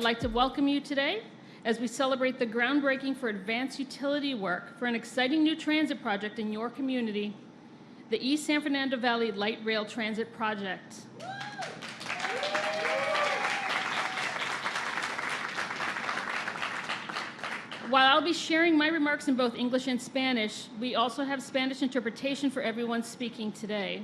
I'd like to welcome you today as we celebrate the groundbreaking for advanced utility work for an exciting new transit project in your community, the East San Fernando Valley Light Rail Transit Project. While I'll be sharing my remarks in both English and Spanish, we also have Spanish interpretation for everyone speaking today.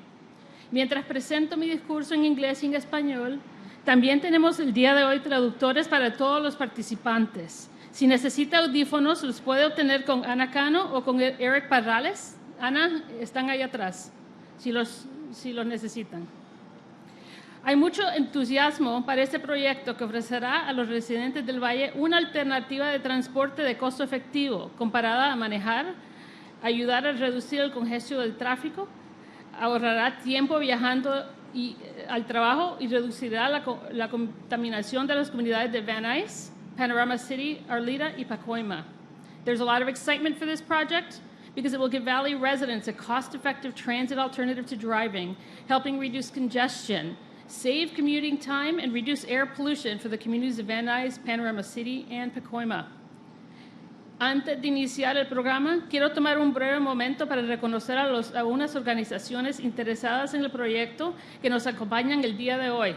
Mientras presento mi discurso en inglés y en español, también tenemos el día de hoy traductores para todos los participantes. Si necesita audífonos, los puede obtener con Ana Cano o con Eric Parrales. Ana, están ahí atrás, si los necesitan. Hay mucho entusiasmo para este proyecto que ofrecerá a los residentes del Valle una alternativa de transporte de costo efectivo comparada a manejar, ayudar a reducir el congestión del tráfico, ahorrará tiempo viajando al trabajo y reducirá la contaminación de las comunidades de Van Nuys, Panorama City, Arleta, y Pacoima. There's a lot of excitement for this project because it will give Valley residents a cost-effective transit alternative to driving, helping reduce congestion, save commuting time, and reduce air pollution for the communities of Van Nuys, Panorama City, and Pacoima. Antes de iniciar el programa, quiero tomar un breve momento para reconocer a unas organizaciones interesadas en el proyecto que nos acompañan el día de hoy.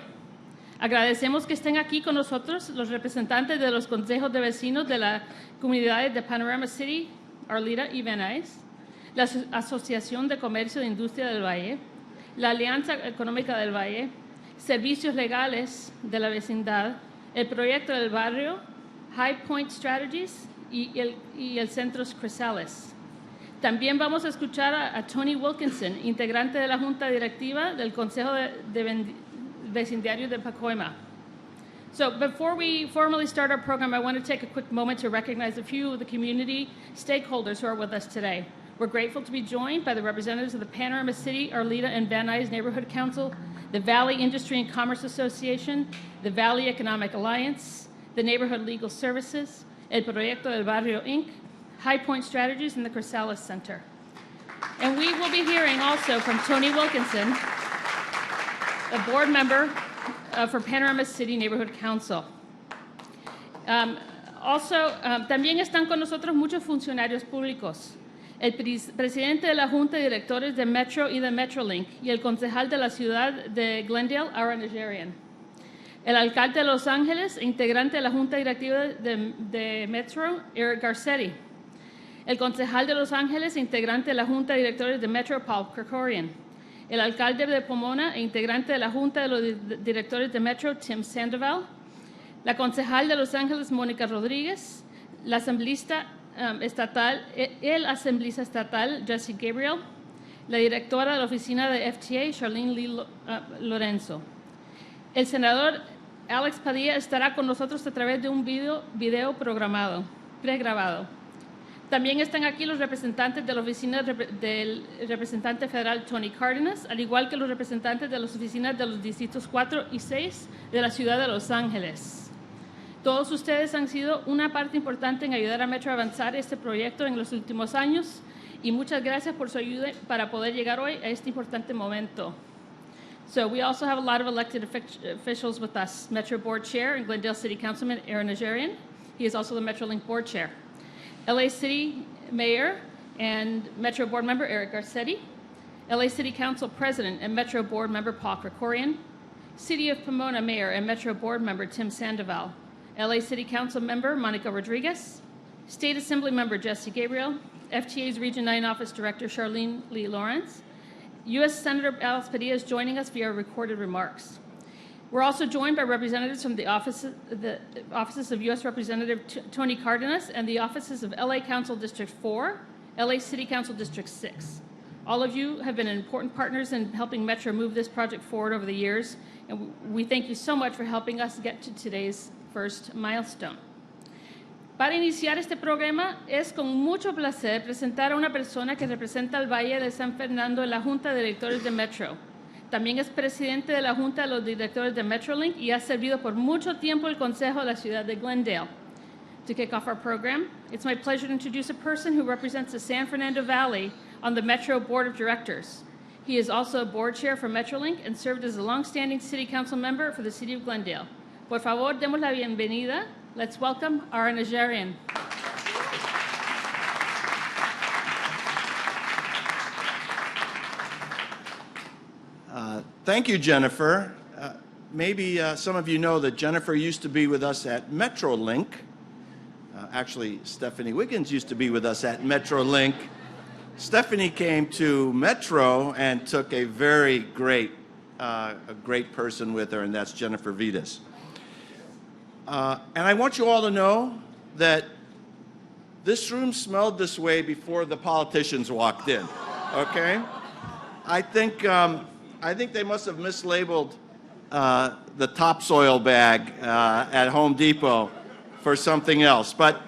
Agradecemos que estén aquí con nosotros los representantes de los consejos de vecinos de las comunidades de Panorama City, Arleta y Van Nuys, la Asociación de Comercio e Industria del Valle, la Alianza Económica del Valle, Servicios Legales de la Vecindad, el Proyecto del Barrio, High Point Strategies y el Centro Chrysalis. También vamos a escuchar a Tony Wilkinson, integrante de la Junta Directiva del Consejo de Vecindario de Pacoima. So before we formally start our program, I want to take a quick moment to recognize a few of the community stakeholders who are with us today. We're grateful to be joined by the representatives of the Panorama City, Arleta, and Van Nuys Neighborhood Council, the Valley Industry and Commerce Association, the Valley Economic Alliance, the Neighborhood Legal Services, El Proyecto del Barrio, Inc., High Point Strategies, and the Chrysalis Center. And we will be hearing also from Tony Wilkinson, a board member for Panorama City Neighborhood Council. También están con nosotros muchos funcionarios públicos. El presidente de la Junta de Directores de Metro y de Metrolink y el concejal de la ciudad de Glendale, Aaron Najarian. El alcalde de Los Ángeles e integrante de la Junta Directiva de Metro, Eric Garcetti. El concejal de Los Ángeles e integrante de la Junta de Directores de Metro, Paul Krikorian. El alcalde de Pomona e integrante de la Junta de los Directores de Metro, Tim Sandoval. La concejal de Los Ángeles, Mónica Rodriguez. El asambleísta estatal, Jesse Gabriel. La directora de la oficina de FTA, Charlene Lee Lorenzo. El senador Alex Padilla estará con nosotros a través de un video pregrabado. También están aquí los representantes de la oficina del representante federal Tony Cárdenas, al igual que los representantes de las oficinas de los distritos 4 y 6 de la ciudad de Los Ángeles. Todos ustedes han sido una parte importante en ayudar a Metro a avanzar este proyecto en los últimos años y muchas gracias por su ayuda para poder llegar hoy a este importante momento. So we also have a lot of elected officials with us. Metro Board Chair and Glendale City Councilman Aaron Najarian. He is also the Metrolink Board Chair. LA City Mayor and Metro Board Member Eric Garcetti. LA City Council President and Metro Board Member Paul Krikorian. City of Pomona Mayor and Metro Board Member Tim Sandoval. LA City Council Member Monica Rodriguez. State Assembly Member Jesse Gabriel. FTA's Region 9 Office Director Charlene Lee Lawrence. U.S. Senator Alex Padilla is joining us via recorded remarks. We're also joined by representatives from the offices of U.S. Representative Tony Cárdenas and the offices of L.A. Council District 4, L.A. City Council District 6. All of you have been important partners in helping Metro move this project forward over the years, and we thank you so much for helping us get to today's first milestone. Para iniciar este programa, es con mucho placer presentar a una persona que representa al Valle de San Fernando en la Junta de Directores de Metro. También es presidente de la Junta de los Directores de Metrolink y ha servido por mucho tiempo el Consejo de la Ciudad de Glendale. To kick off our program, it's my pleasure to introduce a person who represents the San Fernando Valley on the Metro Board of Directors. He is also a board chair for Metrolink and served as a longstanding city council member for the city of Glendale. Por favor, demos la bienvenida. Let's welcome our Nigerian. Thank you, Jennifer. Maybe some of you know that Jennifer used to be with us at Metrolink. Actually, Stephanie Wiggins used to be with us at Metrolink. Stephanie came to Metro and took a very great person with her, and that's Jennifer Vitas. And I want you all to know that this room smelled this way before the politicians walked in, okay? I think they must have mislabeled the topsoil bag at Home Depot for something else. But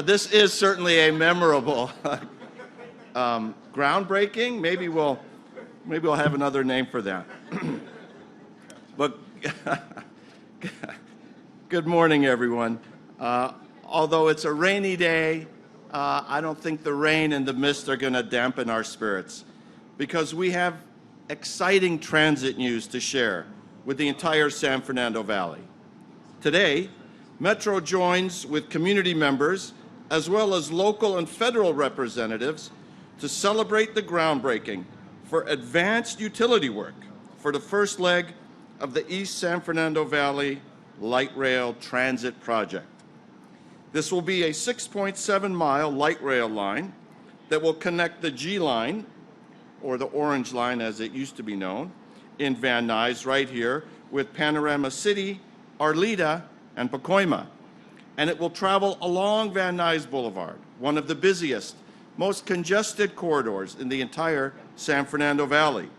this is certainly a memorable groundbreaking. Maybe we'll have another name for that. But good morning, everyone. Although it's a rainy day, I don't think the rain and the mist are going to dampen our spirits, because we have exciting transit news to share with the entire San Fernando Valley. Today, Metro joins with community members as well as local and federal representatives to celebrate the groundbreaking for advanced utility work for the first leg of the East San Fernando Valley Light Rail Transit Project. This will be a 6.7-mile light rail line that will connect the G line, or the Orange Line as it used to be known, in Van Nuys right here, with Panorama City, Arleta, and Pacoima. And it will travel along Van Nuys Boulevard, one of the busiest, most congested corridors in the entire San Fernando Valley.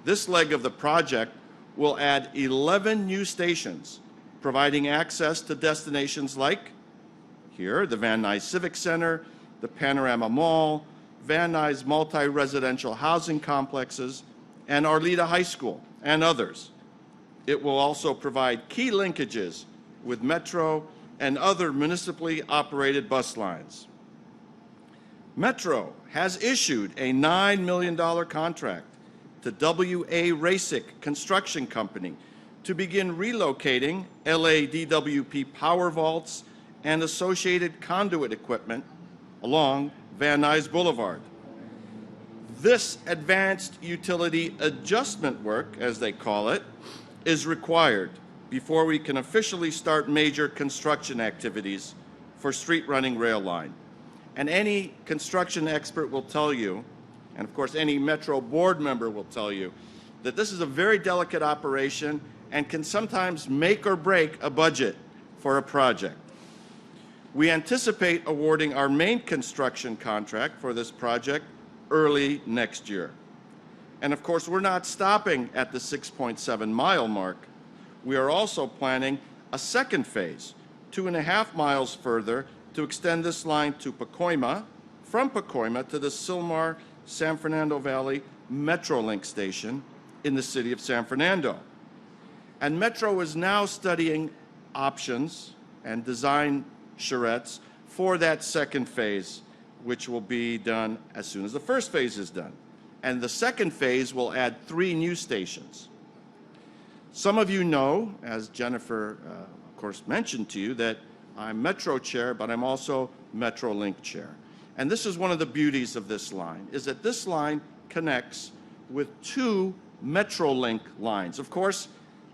This leg of the project will add 11 new stations, providing access to destinations like here, the Van Nuys Civic Center, the Panorama Mall, Van Nuys multi-residential housing complexes, and Arleta High School, and others. It will also provide key linkages with Metro and other municipally operated bus lines. Metro has issued a $9 million contract to W.A. Rasick Construction Company to begin relocating LADWP power vaults and associated conduit equipment along Van Nuys Boulevard. This advanced utility adjustment work, as they call it, is required before we can officially start major construction activities for street-running rail line. And any construction expert will tell you, and of course any Metro board member will tell you, that this is a very delicate operation and can sometimes make or break a budget for a project. We anticipate awarding our main construction contract for this project early next year. And of course, we're not stopping at the 6.7-mile mark. We are also planning a second phase, 2.5 miles further, to extend this line to Pacoima, from Pacoima to the Sylmar San Fernando Valley Metrolink station in the city of San Fernando. And Metro is now studying options and design charrettes for that second phase, which will be done as soon as the first phase is done. And the second phase will add 3 new stations. Some of you know, as Jennifer, of course, mentioned to you, that I'm Metro Chair, but I'm also Metrolink Chair. And this is one of the beauties of this line, is that this line connects with 2 Metrolink lines. Of course,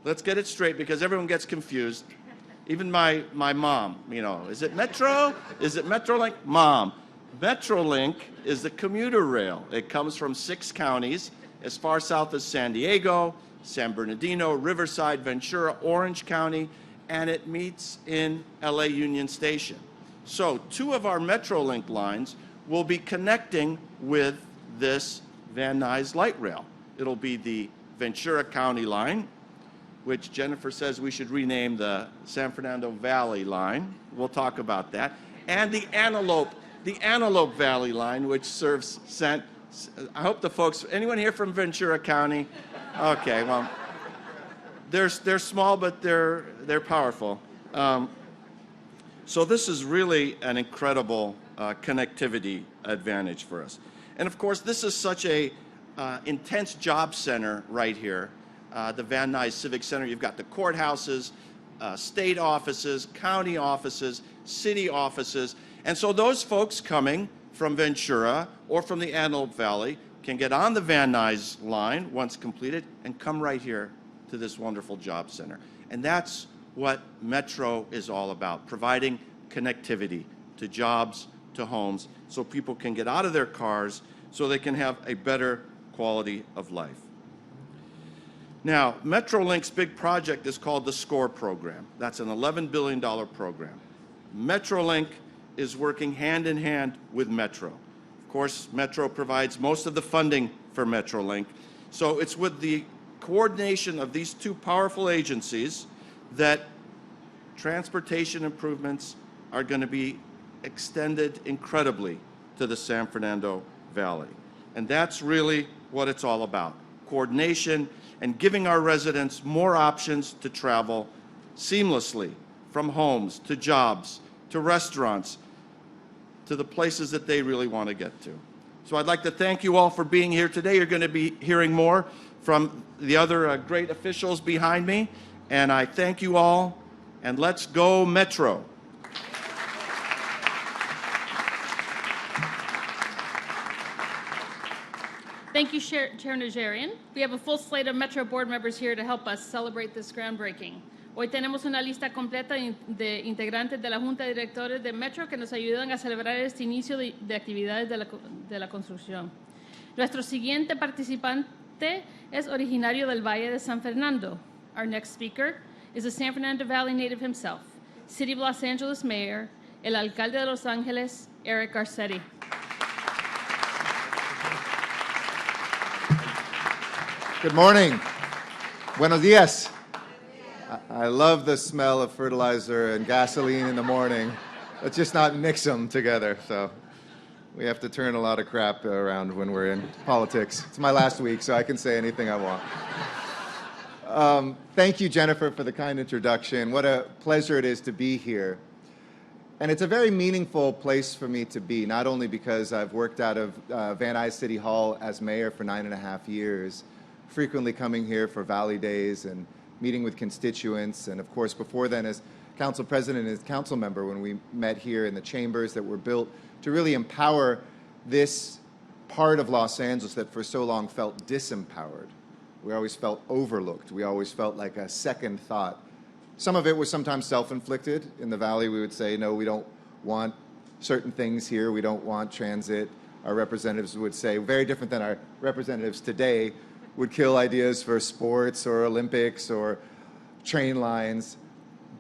let's get it straight because everyone gets confused. Even my mom, you know, is it Metro? Is it Metrolink? Mom. Metrolink is the commuter rail. It comes from 6 counties as far south as San Diego, San Bernardino, Riverside, Ventura, Orange County, and it meets in LA Union Station. So 2 of our Metrolink lines will be connecting with this Van Nuys light rail. It'll be the Ventura County line, which Jennifer says we should rename the San Fernando Valley line. We'll talk about that. And the Antelope Valley line, which serves I hope the folks, anyone here from Ventura County? Okay, well, they're small, but they're powerful. So this is really an incredible connectivity advantage for us. And of course, this is such a intense job center right here. The Van Nuys Civic Center, you've got the courthouses, state offices, county offices, city offices. And so those folks coming from Ventura or from the Antelope Valley can get on the Van Nuys line once completed and come right here to this wonderful job center. And that's what Metro is all about, providing connectivity to jobs, to homes, so people can get out of their cars so they can have a better quality of life. Now, Metrolink's big project is called the SCORE program. That's an $11 billion program. Metrolink is working hand in hand with Metro. Of course, Metro provides most of the funding for Metrolink. So it's with the coordination of these two powerful agencies that transportation improvements are going to be extended incredibly to the San Fernando Valley. And that's really what it's all about, coordination and giving our residents more options to travel seamlessly from homes to jobs to restaurants to the places that they really want to get to. So I'd like to thank you all for being here today. You're going to be hearing more from the other great officials behind me, and I thank you all, and let's go Metro. Thank you, Chair Najarian. We have a full slate of Metro board members here to help us celebrate this groundbreaking. Hoy tenemos una lista completa de integrantes de la Junta de Directores de Metro que nos ayudan a celebrar este inicio de actividades de la construcción. Nuestro siguiente participante es originario del Valle de San Fernando. Our next speaker is a San Fernando Valley native himself, City of Los Angeles Mayor, el alcalde de Los Ángeles, Eric Garcetti. Good morning. Buenos dias. I love the smell of fertilizer and gasoline in the morning. Let's just not mix them together. So we have to turn a lot of crap around when we're in politics. It's my last week, so I can say anything I want. Thank you, Jennifer, for the kind introduction. What a pleasure it is to be here. And it's a very meaningful place for me to be, not only because I've worked out of Van Nuys City Hall as mayor for 9.5 years, frequently coming here for Valley Days and meeting with constituents, and of course before then as council president and as council member when we met here in the chambers that were built to really empower this part of Los Angeles that for so long felt disempowered. We always felt overlooked. We always felt like a second thought. Some of it was sometimes self-inflicted. In the Valley we would say, no, we don't want certain things here. We don't want transit. Our representatives would say, very different than our representatives today, would kill ideas for sports or Olympics or train lines.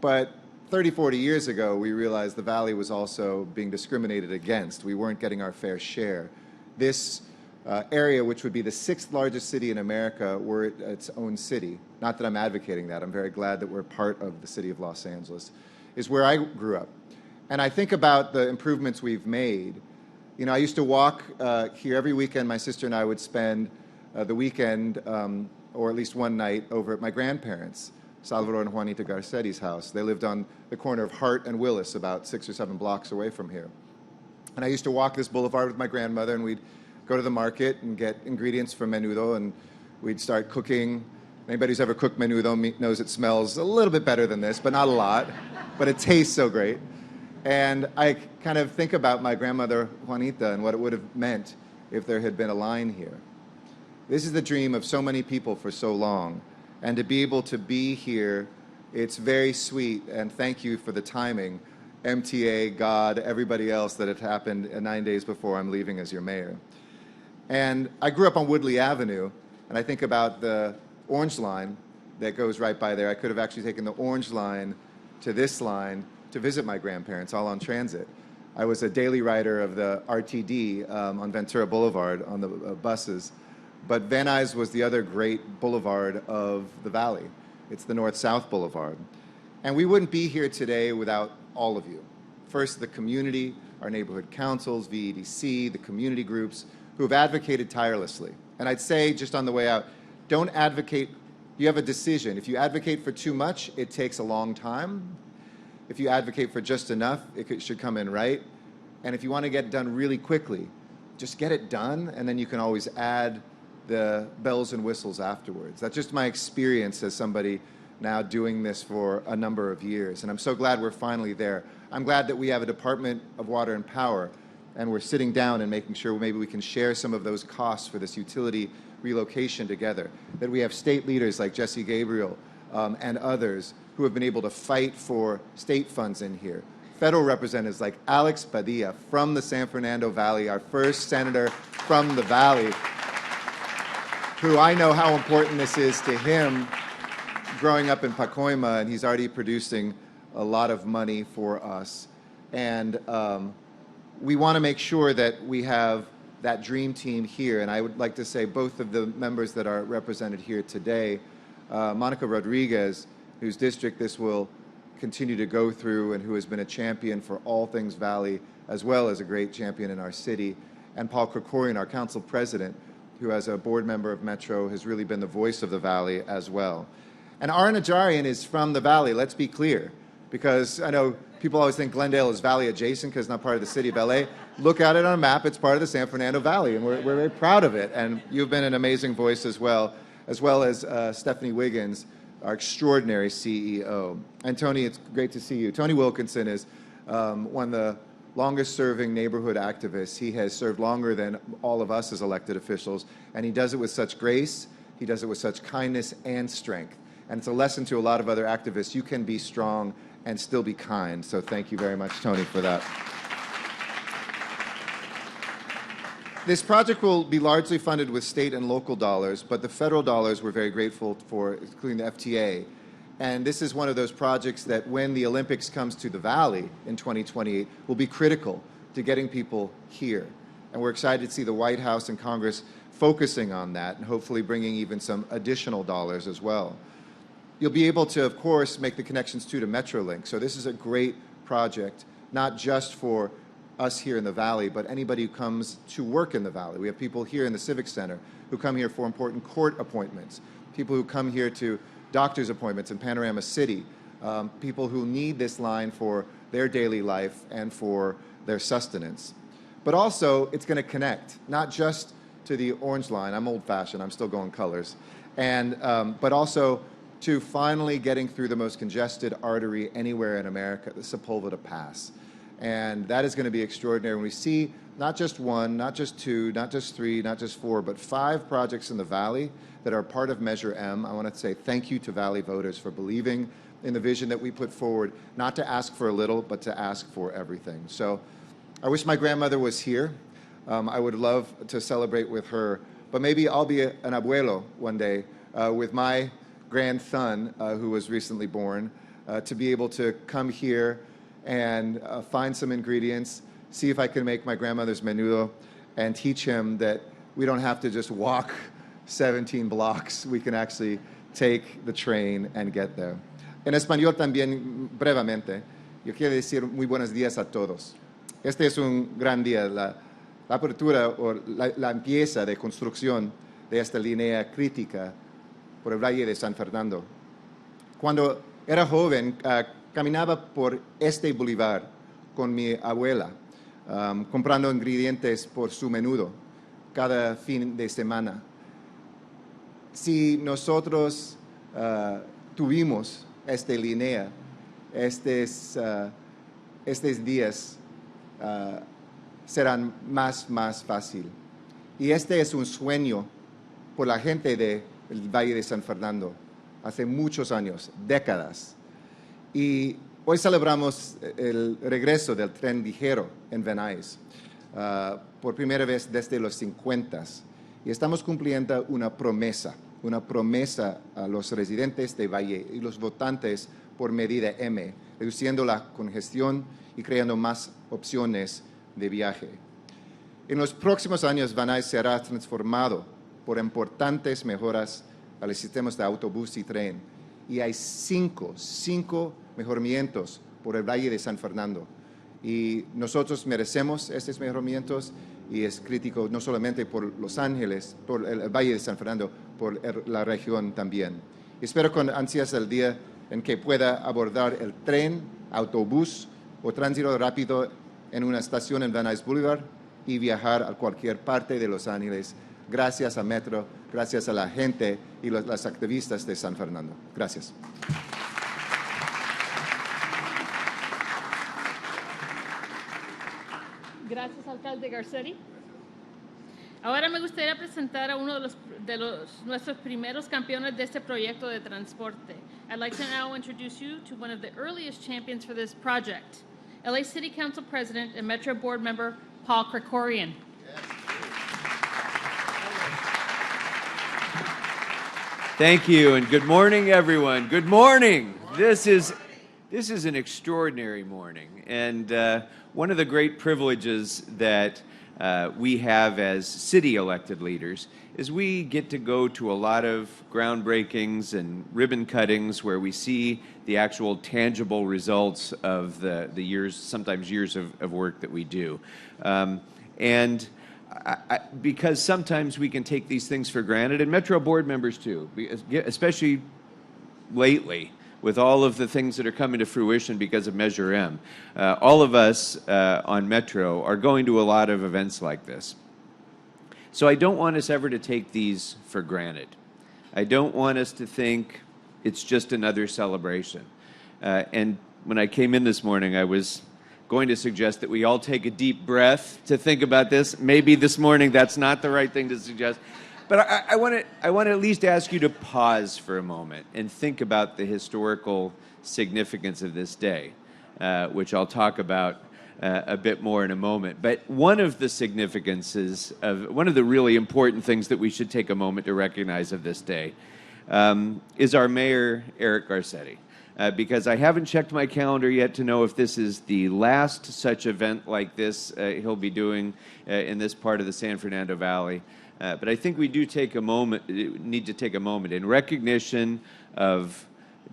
But 30, 40 years ago, we realized the Valley was also being discriminated against. We weren't getting our fair share. This area, which would be the 6th largest city in America, were its own city. Not that I'm advocating that. I'm very glad that we're part of the city of Los Angeles, is where I grew up. And I think about the improvements we've made. You know, I used to walk here every weekend. My sister and I would spend the weekend, or at least one night, over at my grandparents, Salvador and Juanita Garcetti's house. They lived on the corner of Hart and Willis, about 6 or 7 blocks away from here. And I used to walk this boulevard with my grandmother, and we'd go to the market and get ingredients for menudo, and we'd start cooking. Anybody who's ever cooked menudo knows it smells a little bit better than this, but not a lot, but it tastes so great. And I kind of think about my grandmother, Juanita, and what it would have meant if there had been a line here. This is the dream of so many people for so long. And to be able to be here, it's very sweet. And thank you for the timing. MTA, God, everybody else that had happened 9 days before I'm leaving as your mayor. And I grew up on Woodley Avenue, and I think about the Orange Line that goes right by there. I could have actually taken the Orange Line to this line to visit my grandparents, all on transit. I was a daily rider of the RTD on Ventura Boulevard on the buses. But Van Nuys was the other great boulevard of the Valley. It's the North-South Boulevard. And we wouldn't be here today without all of you. First, the community, our neighborhood councils, VEDC, the community groups who have advocated tirelessly. And I'd say, just on the way out, don't advocate. You have a decision. If you advocate for too much, it takes a long time. If you advocate for just enough, it should come in right. And if you want to get it done really quickly, just get it done, and then you can always add the bells and whistles afterwards. That's just my experience as somebody now doing this for a number of years. And I'm so glad we're finally there. I'm glad that we have a Department of Water and Power, and we're sitting down and making sure maybe we can share some of those costs for this utility relocation together, that we have state leaders like Jesse Gabriel and others who have been able to fight for state funds in here. Federal representatives like Alex Padilla from the San Fernando Valley, our first senator from the Valley, who I know how important this is to him growing up in Pacoima, and he's already producing a lot of money for us. And we want to make sure that we have that dream team here. And I would like to say both of the members that are represented here today, Monica Rodriguez, whose district this will continue to go through and who has been a champion for all things Valley, as well as a great champion in our city, and Paul Krikorian, our council president, who as a board member of Metro has really been the voice of the Valley as well. And Aaron Ajarian is from the Valley, let's be clear, because I know people always think Glendale is Valley adjacent because it's not part of the city of LA. Look at it on a map, it's part of the San Fernando Valley, and we're very proud of it. And you've been an amazing voice as well as Stephanie Wiggins, our extraordinary CEO. And Tony, it's great to see you. Tony Wilkinson is one of the longest-serving neighborhood activists. He has served longer than all of us as elected officials, and he does it with such grace, he does it with such kindness and strength. And it's a lesson to a lot of other activists. You can be strong and still be kind. So thank you very much, Tony, for that. This project will be largely funded with state and local dollars, but the federal dollars we're very grateful for, including the FTA. And this is one of those projects that when the Olympics comes to the Valley in 2028 will be critical to getting people here. And we're excited to see the White House and Congress focusing on that and hopefully bringing even some additional dollars as well. You'll be able to, of course, make the connections to Metrolink. So this is a great project, not just for us here in the Valley, but anybody who comes to work in the Valley. We have people here in the Civic Center who come here for important court appointments, people who come here to doctor's appointments in Panorama City, people who need this line for their daily life and for their sustenance. But also, it's going to connect, not just to the Orange Line. I'm old-fashioned. I'm still going colors. And, but also to finally getting through the most congested artery anywhere in America, the Sepulveda Pass. And that is going to be extraordinary when we see not just one, not just two, not just three, not just four, but 5 projects in the Valley that are part of Measure M. I want to say thank you to Valley voters for believing in the vision that we put forward, not to ask for a little, but to ask for everything. So I wish my grandmother was here. I would love to celebrate with her, but maybe I'll be an abuelo one day with my grandson who was recently born, to be able to come here and find some ingredients, see if I can make my grandmother's menudo, and teach him that we don't have to just walk 17 blocks. We can actually take the train and get there. En español también, brevemente, yo quiero decir muy buenos días a todos. Este es un gran día, la apertura o la empieza de construcción de esta línea crítica por el Valle de San Fernando. Cuando era joven, caminaba por este boulevard con mi abuela, comprando ingredientes por su menudo cada fin de semana. Si nosotros tuvimos esta línea, estos días serán más fácil. Y este es un sueño por la gente del Valle de San Fernando, hace muchos años, décadas. Y hoy celebramos el regreso del tren ligero en Van Nuys, por primera vez desde los 50s. Y estamos cumpliendo una promesa a los residentes de Valle y los votantes por medida M, reduciendo la congestión y creando más opciones de viaje. En los próximos años, Van Nuys será transformado por importantes mejoras a los sistemas de autobús y tren. Y hay cinco mejoramientos por el Valle de San Fernando. Y nosotros merecemos estos mejoramientos y es crítico no solamente por Los Ángeles, por el Valle de San Fernando, por la región también. Espero con ansias el día en que pueda abordar el tren, autobús o tránsito rápido en una estación en Nuys Boulevard y viajar a cualquier parte de Los Ángeles gracias a Metro, gracias a la gente y las activistas de San Fernando. Gracias. Gracias, alcalde Garcetti. Ahora me gustaría presentar a uno de nuestros primeros campeones de este proyecto de transporte. I'd like to now introduce you to one of the earliest champions for this project, LA City Council President and Metro Board Member Paul Krikorian. Thank you, and good morning, everyone. Good morning. This is an extraordinary morning, and one of the great privileges that we have as city elected leaders is we get to go to a lot of groundbreakings and ribbon cuttings where we see the actual tangible results of the years, sometimes years of work that we do. Because sometimes we can take these things for granted, and Metro board members too, especially lately, with all of the things that are coming to fruition because of Measure M. All of us on Metro are going to a lot of events like this. So I don't want us ever to take these for granted. I don't want us to think it's just another celebration. And when I came in this morning, I was going to suggest that we all take a deep breath to think about this. Maybe this morning that's not the right thing to suggest. But I want to at least ask you to pause for a moment and think about the historical significance of this day, which I'll talk about a bit more in a moment. But one of the significances of one of the really important things that we should take a moment to recognize of this day is our mayor, Eric Garcetti. Because I haven't checked my calendar yet to know if this is the last such event like this he'll be doing in this part of the San Fernando Valley. But I think we do need to take a moment in recognition of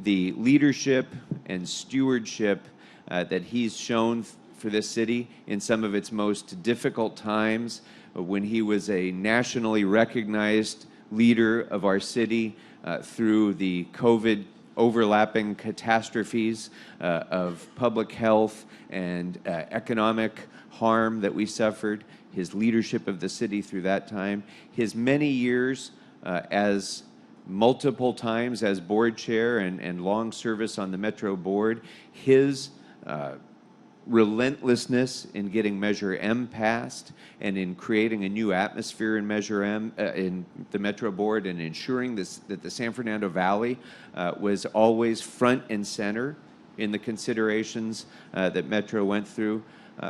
the leadership and stewardship that he's shown for this city in some of its most difficult times, when he was a nationally recognized leader of our city through the COVID overlapping catastrophes of public health and economic harm that we suffered, his leadership of the city through that time, his many years as multiple times as board chair and long service on the Metro board, his relentlessness in getting Measure M passed and in creating a new atmosphere in Measure M, in the Metro board, and ensuring that the San Fernando Valley was always front and center in the considerations that Metro went through.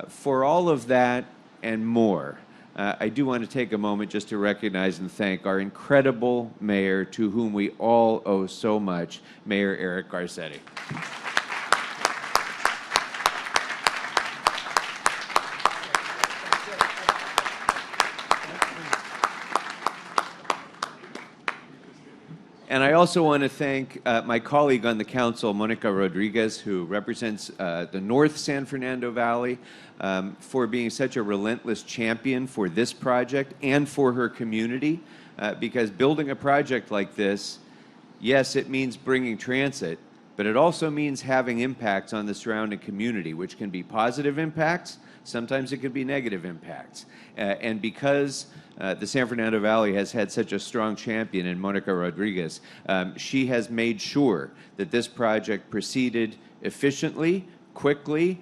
For all of that and more, I do want to take a moment just to recognize and thank our incredible mayor, to whom we all owe so much, Mayor Eric Garcetti. And I also want to thank my colleague on the council, Monica Rodriguez, who represents the North San Fernando Valley, for being such a relentless champion for this project and for her community, because building a project like this, yes, it means bringing transit, but it also means having impacts on the surrounding community, which can be positive impacts, sometimes it can be negative impacts. And because the San Fernando Valley has had such a strong champion in Monica Rodriguez, she has made sure that this project proceeded efficiently, quickly,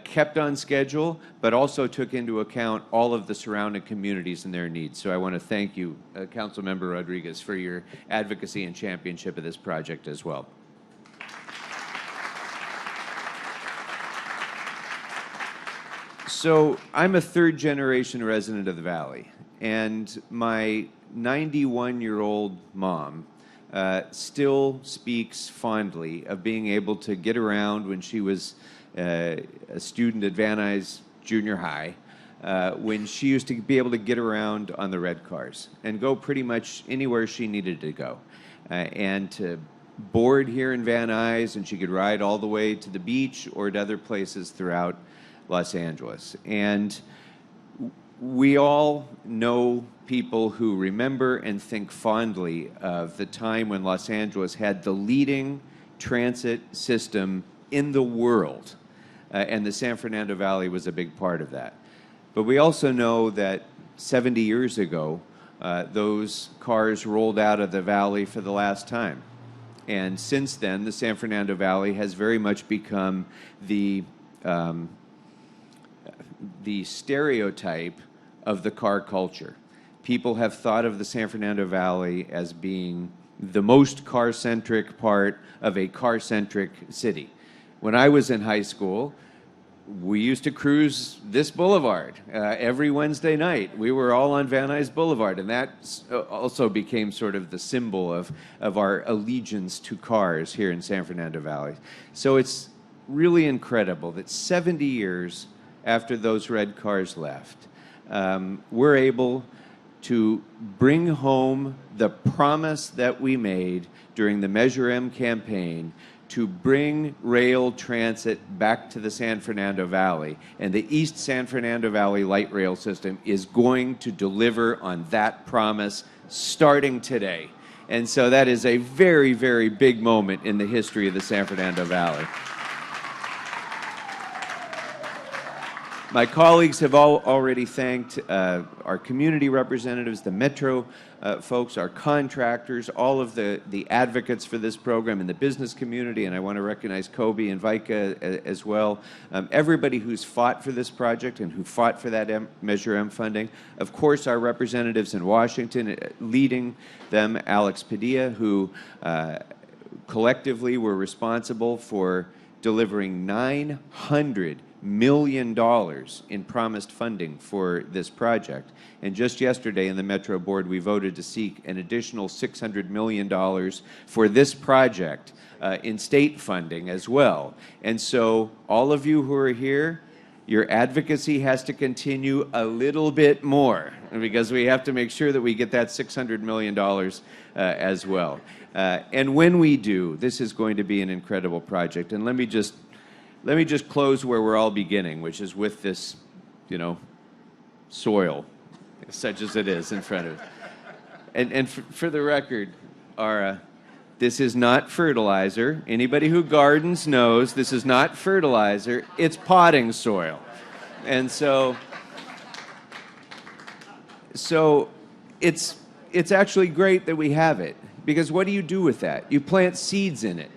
kept on schedule, but also took into account all of the surrounding communities and their needs. So I want to thank you, Councilmember Rodriguez, for your advocacy and championship of this project as well. So I'm a third-generation resident of the Valley, and my 91-year-old mom still speaks fondly of being able to get around when she was a student at Van Nuys Junior High, when she used to be able to get around on the red cars and go pretty much anywhere she needed to go, and to board here in Van Nuys, and she could ride all the way to the beach or to other places throughout Los Angeles. And we all know people who remember and think fondly of the time when Los Angeles had the leading transit system in the world, and the San Fernando Valley was a big part of that. But we also know that 70 years ago, those cars rolled out of the valley for the last time. And since then, the San Fernando Valley has very much become the stereotype of the car culture. People have thought of the San Fernando Valley as being the most car-centric part of a car-centric city. When I was in high school, we used to cruise this boulevard every Wednesday night. We were all on Van Nuys Boulevard, and that also became sort of the symbol of our allegiance to cars here in San Fernando Valley. So it's really incredible that 70 years after those red cars left, we're able to bring home the promise that we made during the Measure M campaign to bring rail transit back to the San Fernando Valley. And the East San Fernando Valley light rail system is going to deliver on that promise starting today. And so that is a very, very big moment in the history of the San Fernando Valley. My colleagues have already thanked our community representatives, the Metro folks, our contractors, all of the advocates for this program in the business community, and I want to recognize Kobe and Vika as well. Everybody who's fought for this project and who fought for that Measure M funding. Of course, our representatives in Washington, leading them, Alex Padilla, who collectively were responsible for delivering $900 million in promised funding for this project. And just yesterday in the Metro Board, we voted to seek an additional $600 million for this project in state funding as well. And so all of you who are here, your advocacy has to continue a little bit more because we have to make sure that we get that $600 million as well. And when we do, this is going to be an incredible project. And let me just close where we're all beginning, which is with this, soil, such as it is in front of us. And for the record, this is not fertilizer. Anybody who gardens knows this is not fertilizer. It's potting soil. And so it's actually great that we have it, because what do you do with that? You plant seeds in it.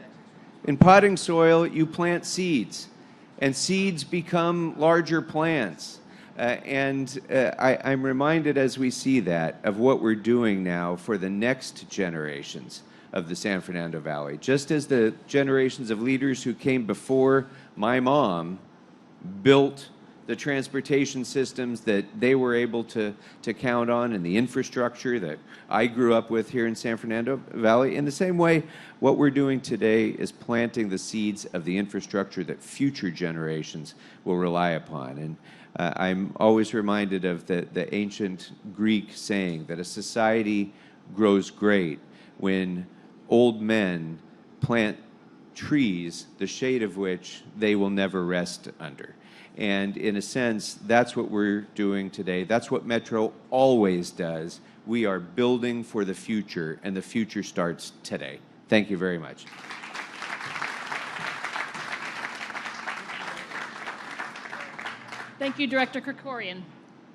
In potting soil, you plant seeds, and seeds become larger plants. I'm reminded as we see that of what we're doing now for the next generations of the San Fernando Valley. Just as the generations of leaders who came before my mom built the transportation systems that they were able to count on and the infrastructure that I grew up with here in San Fernando Valley. In the same way, what we're doing today is planting the seeds of the infrastructure that future generations will rely upon. And I'm always reminded of the ancient Greek saying that a society grows great when old men plant trees, the shade of which they will never rest under. And in a sense, that's what we're doing today. That's what Metro always does. We are building for the future, and the future starts today. Thank you very much. Thank you, Director Krikorian.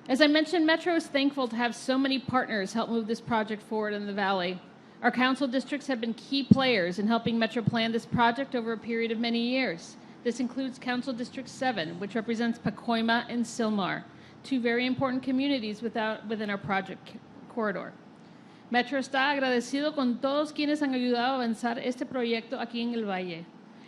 As I mentioned, Metro is thankful to have so many partners help move this project forward in the Valley. Our council districts have been key players in helping Metro plan this project over a period of many years. This includes Council District 7, which represents Pacoima and Silmar, two very important communities within our project corridor. Metro está agradecido con todos quienes han ayudado a avanzar este proyecto aquí en el Valle.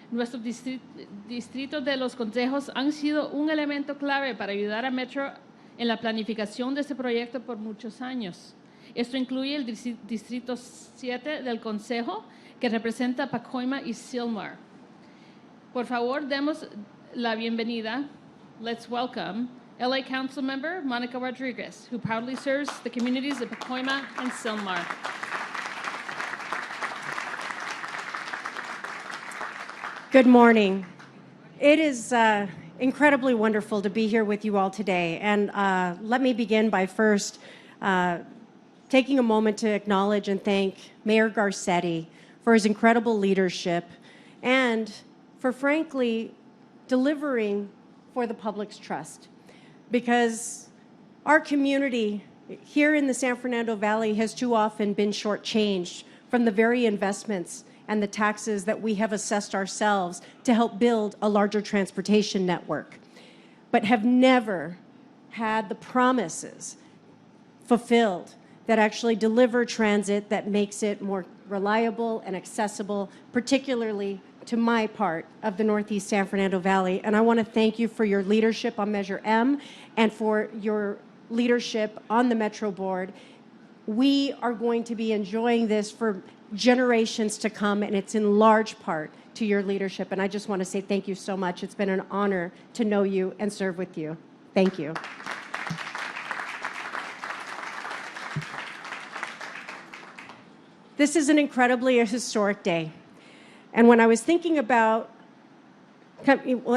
Nuestros distritos de los consejos han sido un elemento clave para ayudar a Metro en la planificación de este proyecto por muchos años. Esto incluye el Distrito 7 del Consejo, que representa Pacoima y Silmar. Por favor, demos la bienvenida. Let's welcome LA Councilmember Monica Rodriguez, who proudly serves the communities of Pacoima and Silmar. Good morning. It is incredibly wonderful to be here with you all today. And let me begin by first taking a moment to acknowledge and thank Mayor Garcetti for his incredible leadership and for frankly delivering for the public's trust. Because our community here in the San Fernando Valley has too often been shortchanged from the very investments and the taxes that we have assessed ourselves to help build a larger transportation network, but have never had the promises fulfilled that actually deliver transit that makes it more reliable and accessible, particularly to my part of the Northeast San Fernando Valley. And I want to thank you for your leadership on Measure M and for your leadership on the Metro Board. We are going to be enjoying this for generations to come, and it's in large part to your leadership. And I just want to say thank you so much. It's been an honor to know you and serve with you. Thank you. This is an incredibly historic day. And when I was thinking about,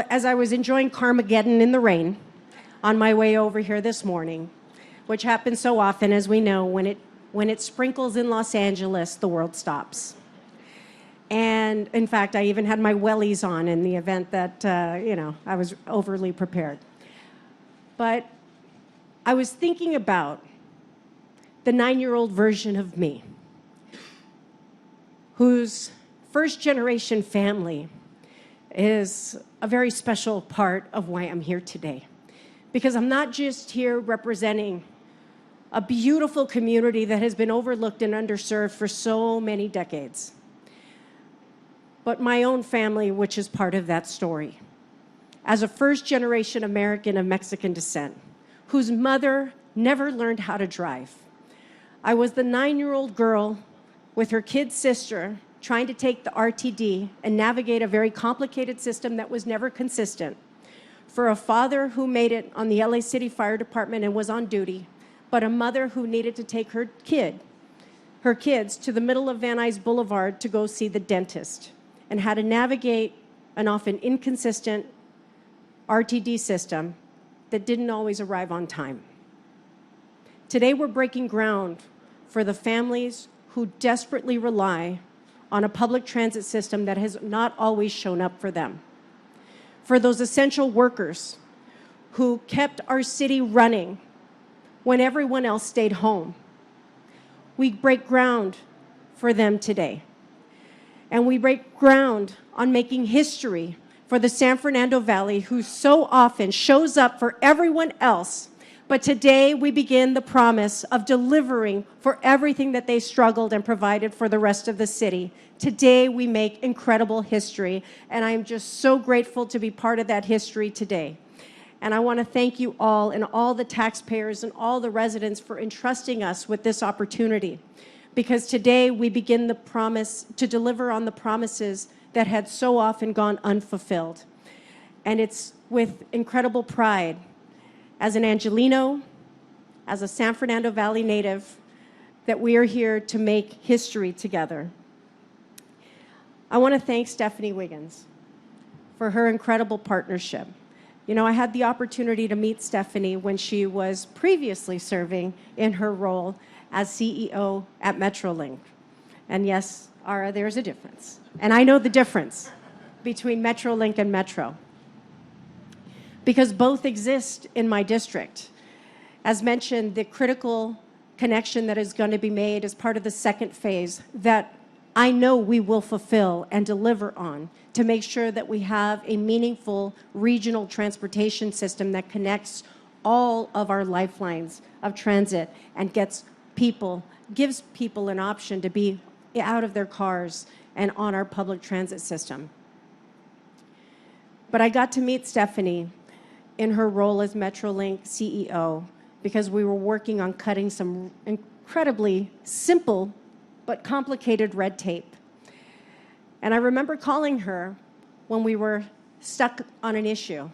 as I was enjoying Carmageddon in the rain on my way over here this morning, which happens so often, as we know, when it sprinkles in Los Angeles, the world stops. And in fact, I even had my wellies on in the event that, I was overly prepared. But I was thinking about the 9-year-old version of me, whose first-generation family is a very special part of why I'm here today. Because I'm not just here representing a beautiful community that has been overlooked and underserved for so many decades, but my own family, which is part of that story. As a first-generation American of Mexican descent, whose mother never learned how to drive, I was the 9-year-old girl with her kid sister trying to take the RTD and navigate a very complicated system that was never consistent, for a father who made it on the LA City Fire Department and was on duty, but a mother who needed to take her kids to the middle of Van Nuys Boulevard to go see the dentist, and how to navigate an often inconsistent RTD system that didn't always arrive on time. Today we're breaking ground for the families who desperately rely on a public transit system that has not always shown up for them. For those essential workers who kept our city running when everyone else stayed home. We break ground for them today. And we break ground on making history for the San Fernando Valley, who so often shows up for everyone else. But today we begin the promise of delivering for everything that they struggled and provided for the rest of the city. Today we make incredible history, and I'm just so grateful to be part of that history today. And I want to thank you all and all the taxpayers and all the residents for entrusting us with this opportunity, because today we begin the promise to deliver on the promises that had so often gone unfulfilled. And it's with incredible pride, as an Angelino, as a San Fernando Valley native, that we are here to make history together. I want to thank Stephanie Wiggins for her incredible partnership. You know, I had the opportunity to meet Stephanie when she was previously serving in her role as CEO at Metrolink. And yes, Ara, there's a difference. And I know the difference between Metrolink and Metro, because both exist in my district. As mentioned, the critical connection that is going to be made as part of the second phase that I know we will fulfill and deliver on to make sure that we have a meaningful regional transportation system that connects all of our lifelines of transit and gives people an option to be out of their cars and on our public transit system. But I got to meet Stephanie in her role as Metrolink CEO because we were working on cutting some incredibly simple but complicated red tape. And I remember calling her when we were stuck on an issue.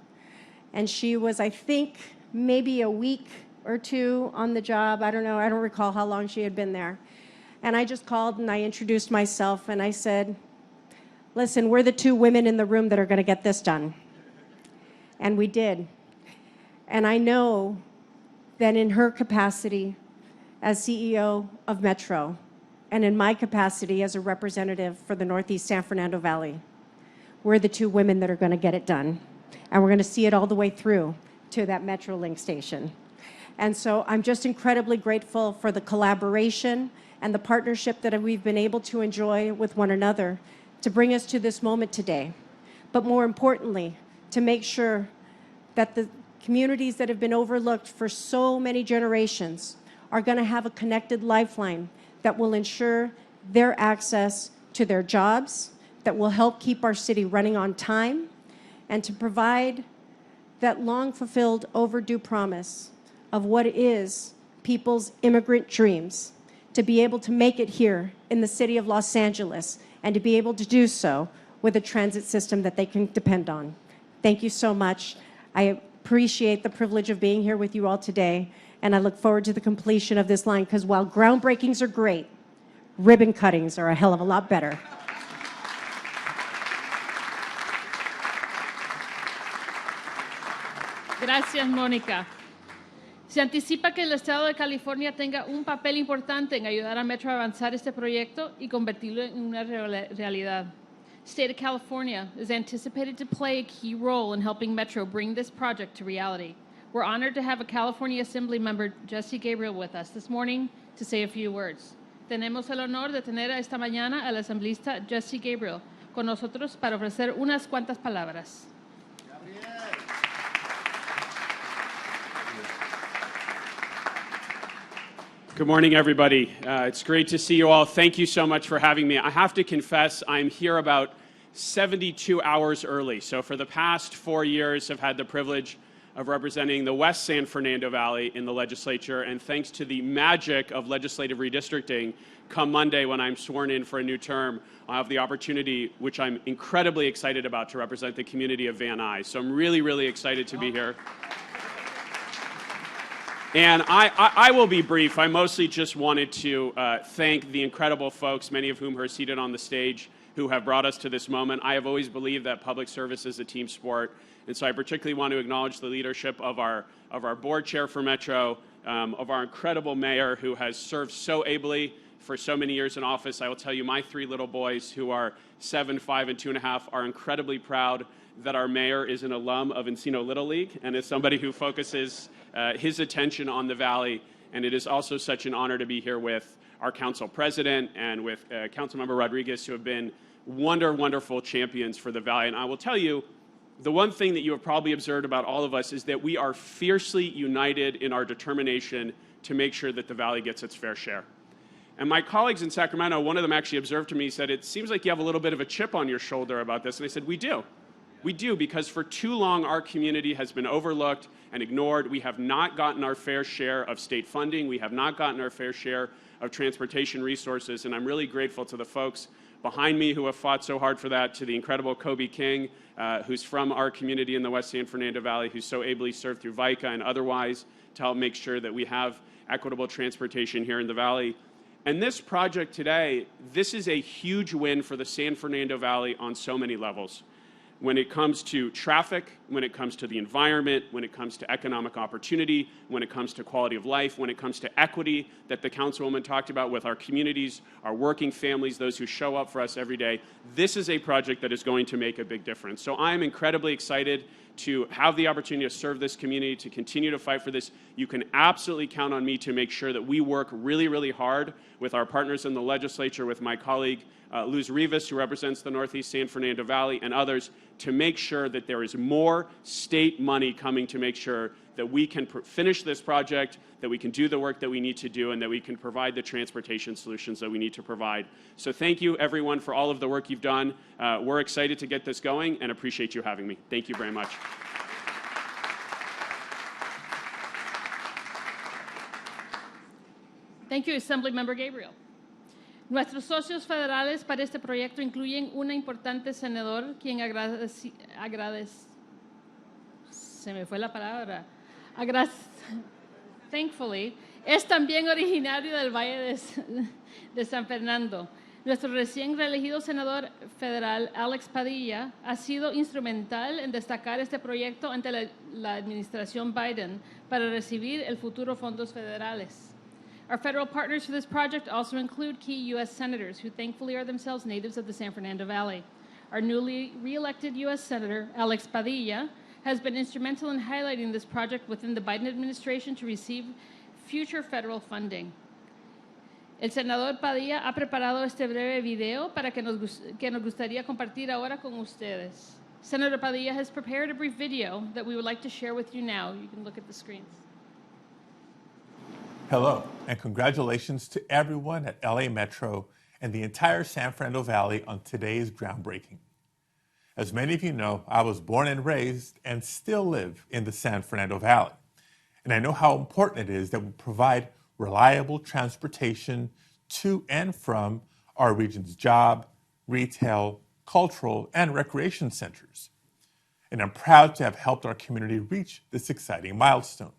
And she was, I think, maybe a week or two on the job. I don't know. I don't recall how long she had been there. And I just called and I introduced myself and I said, listen, we're the two women in the room that are going to get this done. And we did. And I know that in her capacity as CEO of Metro, and in my capacity as a representative for the Northeast San Fernando Valley, we're the two women that are going to get it done. And we're going to see it all the way through to that Metrolink station. And so I'm just incredibly grateful for the collaboration and the partnership that we've been able to enjoy with one another to bring us to this moment today. But more importantly, to make sure that the communities that have been overlooked for so many generations are going to have a connected lifeline that will ensure their access to their jobs, that will help keep our city running on time, and to provide that long-fulfilled, overdue promise of what is people's immigrant dreams, to be able to make it here in the city of Los Angeles and to be able to do so with a transit system that they can depend on. Thank you so much. I appreciate the privilege of being here with you all today, and I look forward to the completion of this line, because while groundbreakings are great, ribbon cuttings are a hell of a lot better. Gracias, Mónica. Se anticipa que el Estado de California tenga un papel importante en ayudar a Metro a avanzar este proyecto y convertirlo en una realidad. State of California is anticipated to play a key role in helping Metro bring this project to reality. We're honored to have a California Assembly member, Jesse Gabriel, with us this morning to say a few words. Tenemos el honor de tener esta mañana al asambleísta Jesse Gabriel con nosotros para ofrecer unas cuantas palabras. Good morning, everybody. It's great to see you all. Thank you so much for having me. I have to confess, I'm here about 72 hours early. So for the past 4 years, I've had the privilege of representing the West San Fernando Valley in the legislature. And thanks to the magic of legislative redistricting, come Monday when I'm sworn in for a new term, I'll have the opportunity, which I'm incredibly excited about, to represent the community of Van Nuys. So I'm really, really excited to be here. And I will be brief. I mostly just wanted to thank the incredible folks, many of whom are seated on the stage, who have brought us to this moment. I have always believed that public service is a team sport, and so I particularly want to acknowledge the leadership of our board chair for Metro, of our incredible mayor, who has served so ably for so many years in office. I will tell you, my 3 little boys, who are 7, 5, and 2.5, are incredibly proud that our mayor is an alum of Encino Little League and is somebody who focuses his attention on the Valley. And it is also such an honor to be here with our council president and with Councilmember Rodriguez, who have been wonderful champions for the Valley. And I will tell you, the one thing that you have probably observed about all of us is that we are fiercely united in our determination to make sure that the Valley gets its fair share. And my colleagues in Sacramento, one of them actually observed to me, said, it seems like you have a little bit of a chip on your shoulder about this. And I said, we do. We do, because for too long our community has been overlooked and ignored. We have not gotten our fair share of state funding. We have not gotten our fair share of transportation resources. And I'm really grateful to the folks behind me who have fought so hard for that, to the incredible Kobe King, who's from our community in the West San Fernando Valley, who's so ably served through VICA and otherwise to help make sure that we have equitable transportation here in the Valley. And this project today, this is a huge win for the San Fernando Valley on so many levels. When it comes to traffic, when it comes to the environment, when it comes to economic opportunity, when it comes to quality of life, when it comes to equity that the Councilwoman talked about with our communities, our working families, those who show up for us every day, this is a project that is going to make a big difference. So I'm incredibly excited to have the opportunity to serve this community, to continue to fight for this. You can absolutely count on me to make sure that we work really hard with our partners in the legislature, with my colleague Luz Rivas, who represents the Northeast San Fernando Valley, and others, to make sure that there is more state money coming to make sure that we can finish this project, that we can do the work that we need to do, and that we can provide the transportation solutions that we need to provide. So thank you, everyone, for all of the work you've done. We're excited to get this going and appreciate you having me. Thank you very much. Thank you, Assemblymember Gabriel. Nuestros socios federales para este proyecto incluyen un importante senador quien thankfully, es también originario del Valle de San Fernando. Nuestro recién reelegido senador federal, Alex Padilla, ha sido instrumental en destacar este proyecto ante la administración Biden para recibir el futuro fondos federales. Our federal partners for this project also include key U.S. senators who thankfully are themselves natives of the San Fernando Valley. Our newly re-elected U.S. Senator, Alex Padilla, has been instrumental in highlighting this project within the Biden administration to receive future federal funding. El senador Padilla ha preparado este breve video para que nos gustaría compartir ahora con ustedes. Senator Padilla has prepared a brief video that we would like to share with you now. You can look at the screens. Hello, and congratulations to everyone at LA Metro and the entire San Fernando Valley on today's groundbreaking. As many of you know, I was born and raised and still live in the San Fernando Valley. And I know how important it is that we provide reliable transportation to and from our region's job, retail, cultural, and recreation centers. And I'm proud to have helped our community reach this exciting milestone.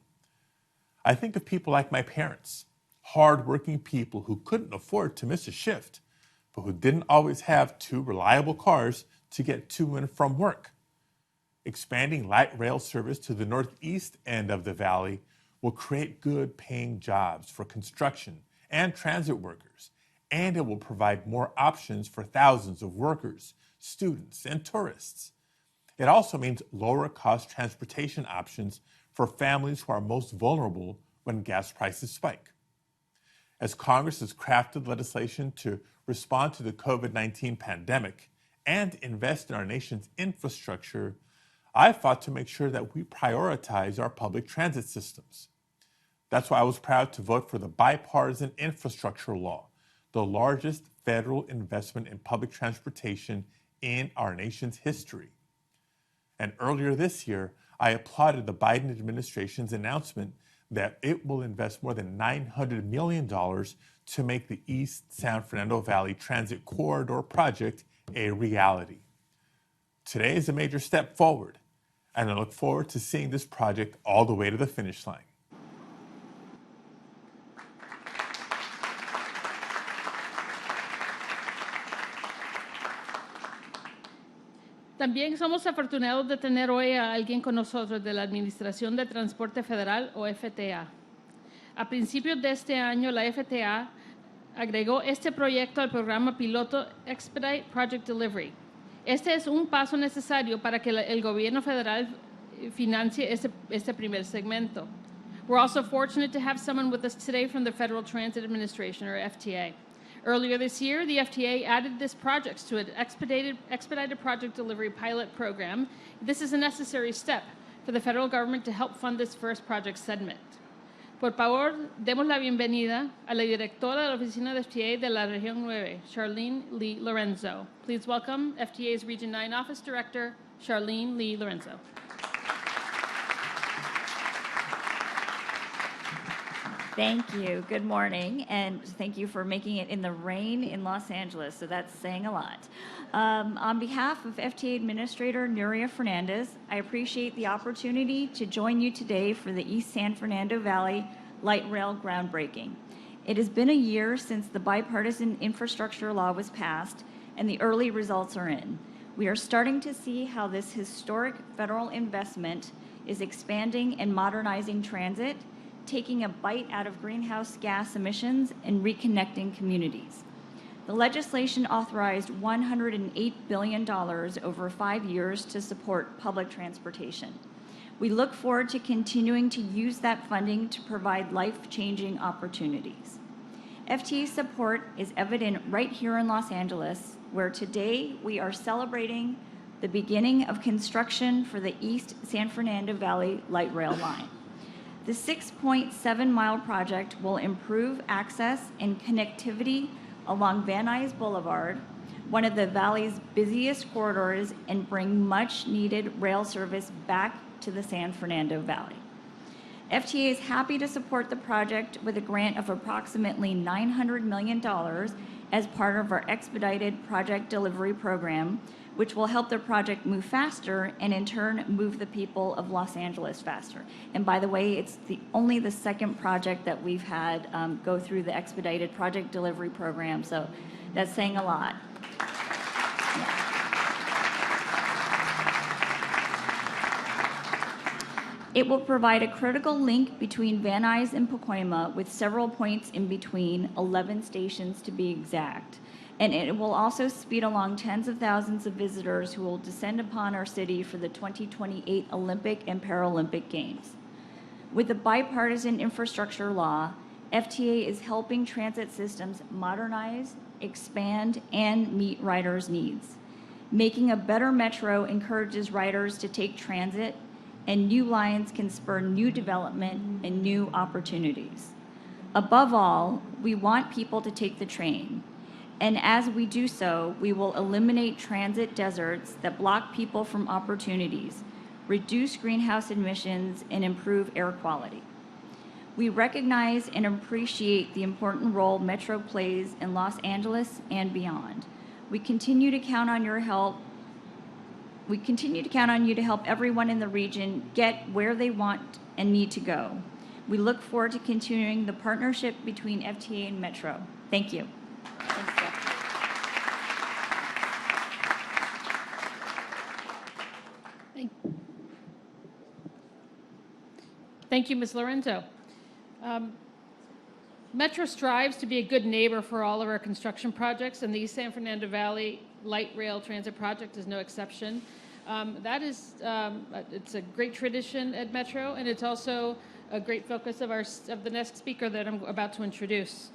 I think of people like my parents, hardworking people who couldn't afford to miss a shift, but who didn't always have two reliable cars to get to and from work. Expanding light rail service to the northeast end of the valley will create good paying jobs for construction and transit workers, and it will provide more options for thousands of workers, students, and tourists. It also means lower cost transportation options for families who are most vulnerable when gas prices spike. As Congress has crafted legislation to respond to the COVID-19 pandemic and invest in our nation's infrastructure, I fought to make sure that we prioritize our public transit systems. That's why I was proud to vote for the bipartisan infrastructure law, the largest federal investment in public transportation in our nation's history. And earlier this year, I applauded the Biden administration's announcement that it will invest more than $900 million to make the East San Fernando Valley Transit Corridor project a reality. Today is a major step forward, and I look forward to seeing this project all the way to the finish line. También somos afortunados de tener hoy a alguien con nosotros de la Administración de Transporte Federal o FTA. A principios de este año, la FTA agregó este proyecto al programa piloto Expedite Project Delivery. Este es un paso necesario para que el gobierno federal financie este primer segmento. We're also fortunate to have someone with us today from the Federal Transit Administration, or FTA. Earlier this year, the FTA added this project to an expedited project delivery pilot program. This is a necessary step for the federal government to help fund this first project segment. Por favor, demos la bienvenida a la directora de la Oficina de FTA de la Región 9, Charlene Lee Lorenzo. Please welcome FTA's Region 9 Office Director, Charlene Lee Lorenzo. Thank you. Good morning, and thank you for making it in the rain in Los Angeles, so that's saying a lot. On behalf of FTA Administrator Nuria Fernandez, I appreciate the opportunity to join you today for the East San Fernando Valley Light Rail groundbreaking. It has been a year since the bipartisan infrastructure law was passed, and the early results are in. We are starting to see how this historic federal investment is expanding and modernizing transit, taking a bite out of greenhouse gas emissions and reconnecting communities. The legislation authorized $108 billion over 5 years to support public transportation. We look forward to continuing to use that funding to provide life-changing opportunities. FTA support is evident right here in Los Angeles, where today we are celebrating the beginning of construction for the East San Fernando Valley Light Rail line. The 6.7-mile project will improve access and connectivity along Van Nuys Boulevard, one of the valley's busiest corridors, and bring much-needed rail service back to the San Fernando Valley. FTA is happy to support the project with a grant of approximately $900 million as part of our expedited project delivery program, which will help the project move faster and in turn move the people of Los Angeles faster. And by the way, it's only the second project that we've had go through the expedited project delivery program, so that's saying a lot. Yeah. It will provide a critical link between Van Nuys and Pacoima with several points in between, 11 stations to be exact. And it will also speed along tens of thousands of visitors who will descend upon our city for the 2028 Olympic and Paralympic Games. With the bipartisan infrastructure law, FTA is helping transit systems modernize, expand, and meet riders' needs. Making a better metro encourages riders to take transit, and new lines can spur new development and new opportunities. Above all, we want people to take the train. And as we do so, we will eliminate transit deserts that block people from opportunities, reduce greenhouse emissions, and improve air quality. We recognize and appreciate the important role Metro plays in Los Angeles and beyond. We continue to count on your help. We continue to count on you to help everyone in the region get where they want and need to go. We look forward to continuing the partnership between FTA and Metro. Thank you. Thanks, Jeff. Thank you, Ms. Lorenzo. Metro strives to be a good neighbor for all of our construction projects, and the East San Fernando Valley Light Rail Transit Project is no exception. It's a great tradition at Metro, and it's also a great focus of the next speaker that I'm about to introduce.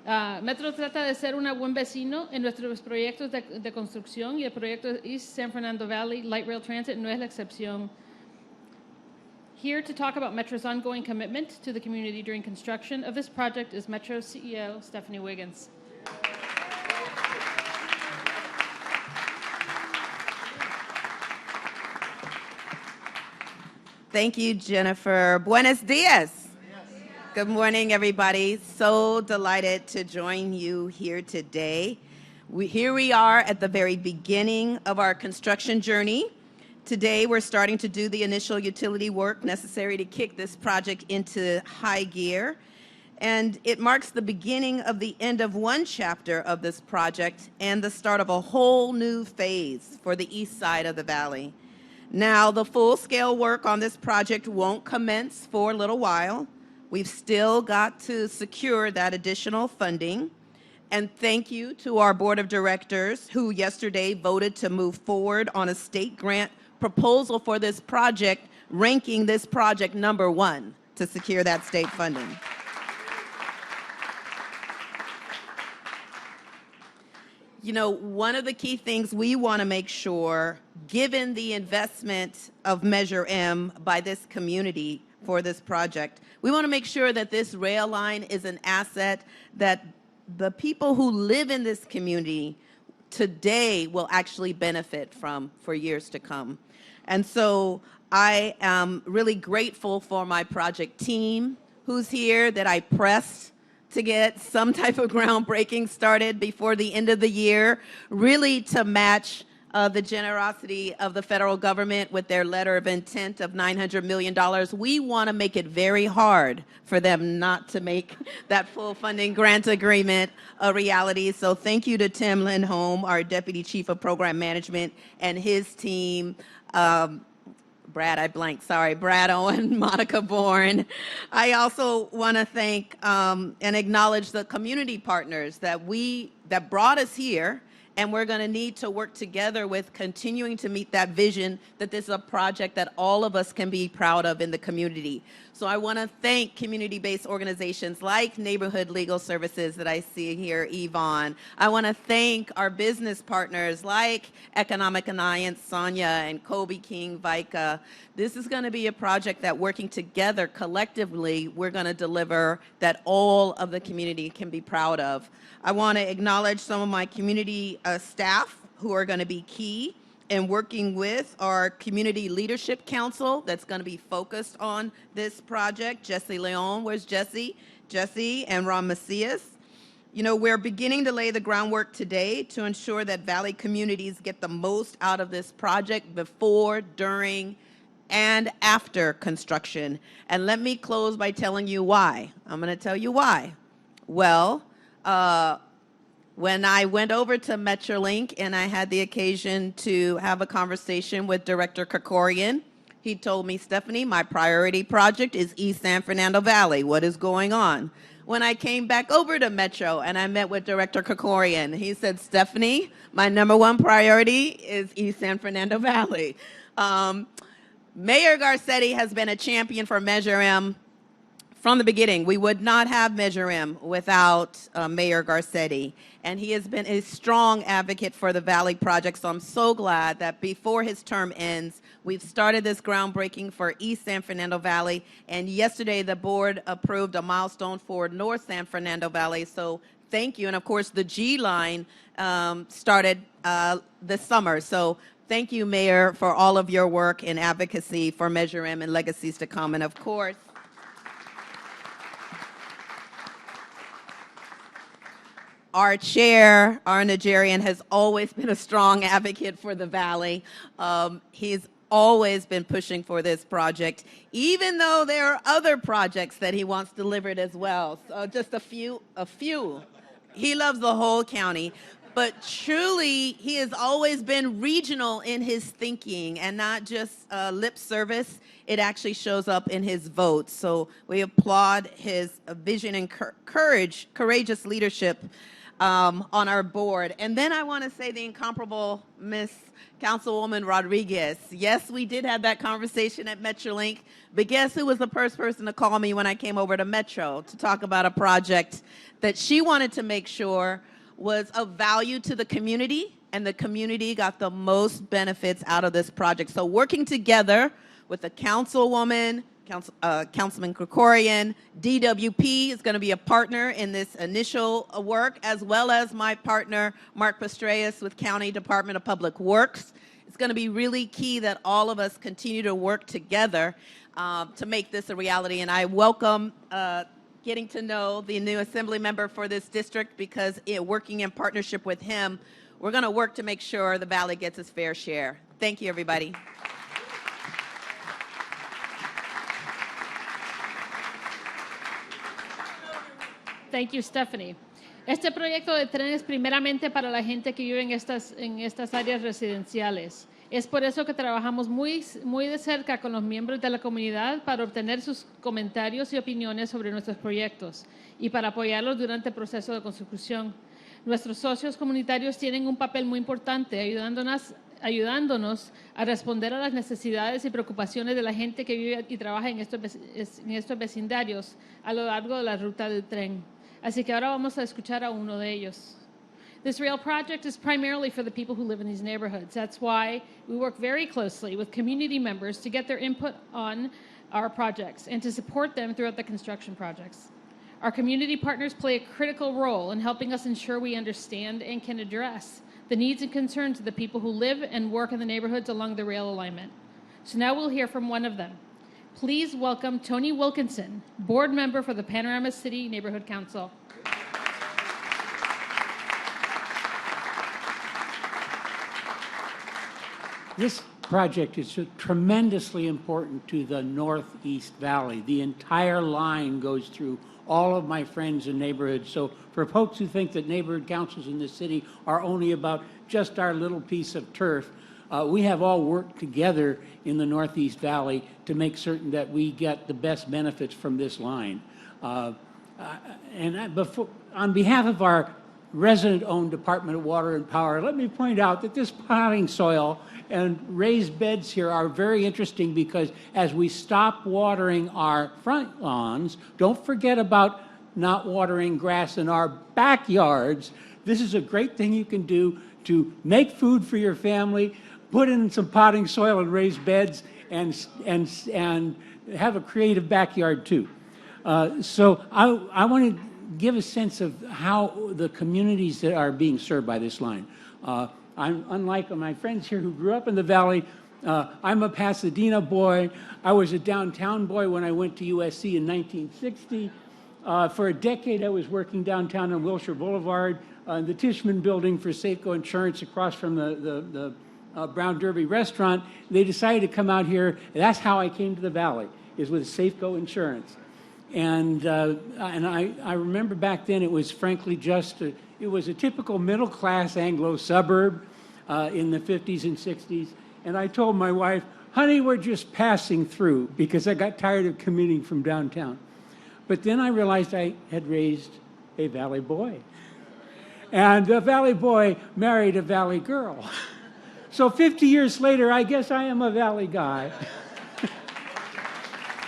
Metro trata de ser un buen vecino en nuestros proyectos de construcción, y el proyecto East San Fernando Valley Light Rail Transit no es la excepción. Here to talk about Metro's ongoing commitment to the community during construction of this project is Metro's CEO, Stephanie Wiggins. Thank you, Jennifer. Buenos dias. Good morning, everybody. So delighted to join you here today. Here we are at the very beginning of our construction journey. Today, we're starting to do the initial utility work necessary to kick this project into high gear. And it marks the beginning of the end of one chapter of this project and the start of a whole new phase for the east side of the valley. Now, the full-scale work on this project won't commence for a little while. We've still got to secure that additional funding. And thank you to our board of directors who yesterday voted to move forward on a state grant proposal for this project, ranking this project #1 to secure that state funding. You know, one of the key things we want to make sure, given the investment of Measure M by this community for this project, we want to make sure that this rail line is an asset that the people who live in this community today will actually benefit from for years to come. And so I am really grateful for my project team who's here, that I pressed to get some type of groundbreaking started before the end of the year, really to match the generosity of the federal government with their letter of intent of $900 million. We want to make it very hard for them not to make that full funding grant agreement a reality. So thank you to Tim Lindholm, our Deputy Chief of Program Management, and his team. Brad Owen, Monica Bourne. I also want to thank and acknowledge the community partners that brought us here, and we're going to need to work together with continuing to meet that vision that this is a project that all of us can be proud of in the community. So I want to thank community-based organizations like Neighborhood Legal Services that I see here, Yvonne. I want to thank our business partners like Economic Alliance, Sonia, and Kobe King, Vika. This is going to be a project that working together collectively, we're going to deliver that all of the community can be proud of. I want to acknowledge some of my community staff who are going to be key in working with our Community Leadership Council that's going to be focused on this project. Jesse Leon, where's Jesse? Jesse and Ron Macias. You know, we're beginning to lay the groundwork today to ensure that Valley communities get the most out of this project before, during, and after construction. And let me close by telling you why. I'm going to tell you why. Well, when I went over to Metrolink and I had the occasion to have a conversation with Director Krikorian, he told me, Stephanie, my priority project is East San Fernando Valley. What is going on? when I came back over to Metro and I met with Director Krikorian. He said, Stephanie, my #1 priority is East San Fernando Valley. Mayor Garcetti has been a champion for Measure M from the beginning. We would not have Measure M without Mayor Garcetti. And he has been a strong advocate for the Valley project. So I'm so glad that before his term ends, we've started this groundbreaking for East San Fernando Valley. And yesterday, the board approved a milestone for North San Fernando Valley. So thank you. And of course, the G line started this summer. So thank you, Mayor, for all of your work and advocacy for Measure M and legacies to come. And of course, our chair, our Nigerian, has always been a strong advocate for the Valley. He's always been pushing for this project, even though there are other projects that he wants delivered as well. So just a few. He loves the whole county. But truly, he has always been regional in his thinking and not just lip service. It actually shows up in his votes. So we applaud his vision and courageous leadership on our board. And then I want to say the incomparable Miss Councilwoman Rodriguez. Yes, we did have that conversation at MetroLink, but guess who was the first person to call me when I came over to Metro to talk about a project that she wanted to make sure was of value to the community, and the community got the most benefits out of this project. So working together with the councilwoman, Councilman Krikorian, DWP is going to be a partner in this initial work, as well as my partner, Mark Pastreas with County Department of Public Works. It's going to be really key that all of us continue to work together to make this a reality. And I welcome getting to know the new assembly member for this district, because working in partnership with him, we're going to work to make sure the Valley gets its fair share. Thank you, everybody. Thank you, Stephanie. Este proyecto de tren es primeramente para la gente que vive en estas áreas residenciales. Es por eso que trabajamos muy de cerca con los miembros de la comunidad para obtener sus comentarios y opiniones sobre nuestros proyectos y para apoyarlos durante el proceso de construcción. Nuestros socios comunitarios tienen un papel muy importante ayudándonos a responder a las necesidades y preocupaciones de la gente que vive y trabaja en estos vecindarios a lo largo de la ruta del tren. Así que ahora vamos a escuchar a uno de ellos. This rail project is primarily for the people who live in these neighborhoods. That's why we work very closely with community members to get their input on our projects and to support them throughout the construction projects. Our community partners play a critical role in helping us ensure we understand and can address the needs and concerns of the people who live and work in the neighborhoods along the rail alignment. So now we'll hear from one of them. Please welcome Tony Wilkinson, board member for the Panorama City Neighborhood Council. This project is tremendously important to the Northeast Valley. The entire line goes through all of my friends and neighborhoods. So for folks who think that neighborhood councils in this city are only about just our little piece of turf, we have all worked together in the Northeast Valley to make certain that we get the best benefits from this line. On behalf of our resident-owned Department of Water and Power, let me point out that this potting soil and raised beds here are very interesting, because as we stop watering our front lawns, don't forget about not watering grass in our backyards. This is a great thing you can do to make food for your family, put in some potting soil and raised beds, and have a creative backyard too. So I want to give a sense of how the communities that are being served by this line. I'm unlike my friends here who grew up in the Valley. I'm a Pasadena boy. I was a downtown boy when I went to USC in 1960. For a decade, I was working downtown on Wilshire Boulevard, the Tishman building for Safeco Insurance across from the Brown Derby restaurant. They decided to come out here. That's how I came to the Valley, is with Safeco Insurance. And I remember back then it was frankly it was a typical middle-class Anglo suburb in the 50s and 60s. And I told my wife, honey, we're just passing through, because I got tired of commuting from downtown. But then I realized I had raised a Valley boy. And the Valley boy married a Valley girl. So 50 years later, I guess I am a Valley guy.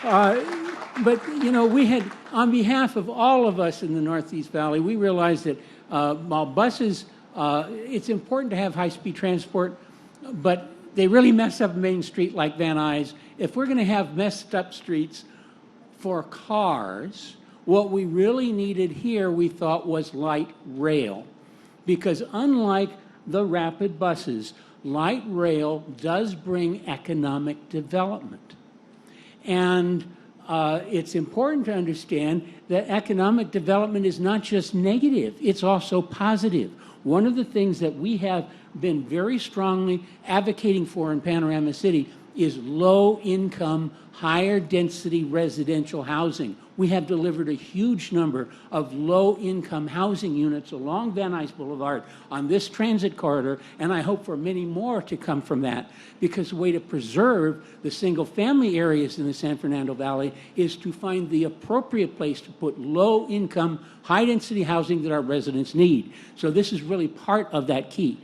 But, you know, we had, on behalf of all of us in the Northeast Valley, we realized that while buses, it's important to have high-speed transport, but they really mess up Main Street like Van Nuys. If we're going to have messed up streets for cars, what we really needed here, we thought, was light rail. Because unlike the rapid buses, light rail does bring economic development. And it's important to understand that economic development is not just negative, it's also positive. One of the things that we have been very strongly advocating for in Panorama City is low-income, higher-density residential housing. We have delivered a huge number of low-income housing units along Van Nuys Boulevard on this transit corridor, and I hope for many more to come from that, because the way to preserve the single-family areas in the San Fernando Valley is to find the appropriate place to put low-income, high-density housing that our residents need. So this is really part of that key.